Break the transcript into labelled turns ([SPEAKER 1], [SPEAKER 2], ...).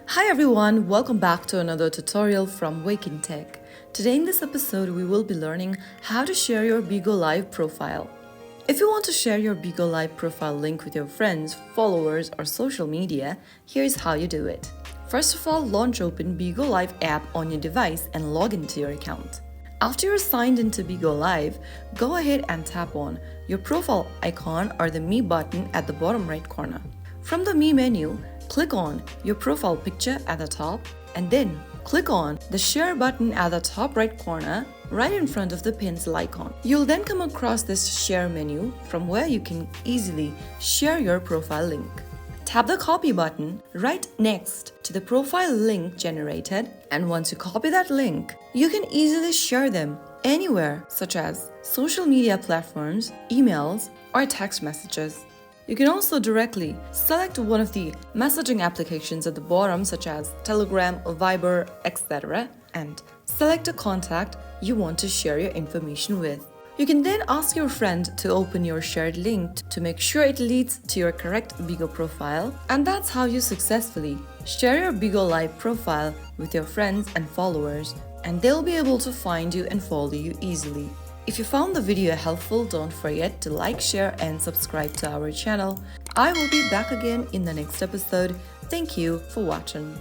[SPEAKER 1] Hi everyone, welcome back to another tutorial from Wake&Tech. Today in this episode, we will be learning how to share your Bigo Live profile. If you want to share your Bigo Live profile link with your friends, followers, or social media, here's how you do it. First of all, launch open Bigo Live app on your device and log into your account. After you're signed into Bigo Live, go ahead and tap on your profile icon or the Me button at the bottom right corner. From the Me menu, click on your profile picture at the top and then click on the Share button at the top right corner right in front of the pencil icon. You'll then come across this Share menu from where you can easily share your profile link. Tap the Copy button right next to the profile link generated, and once you copy that link, you can easily share them anywhere such as social media platforms, emails, or text messages. You can also directly select one of the messaging applications at the bottom such as Telegram, Viber, etc. and select a contact you want to share your information with. You can then ask your friend to open your shared link to make sure it leads to your correct Bigo profile, and that's how you successfully share your Bigo Live profile with your friends and followers, and they'll be able to find you and follow you easily. If you found the video helpful, don't forget to like, share, and subscribe to our channel. I will be back again in the next episode. Thank you for watching.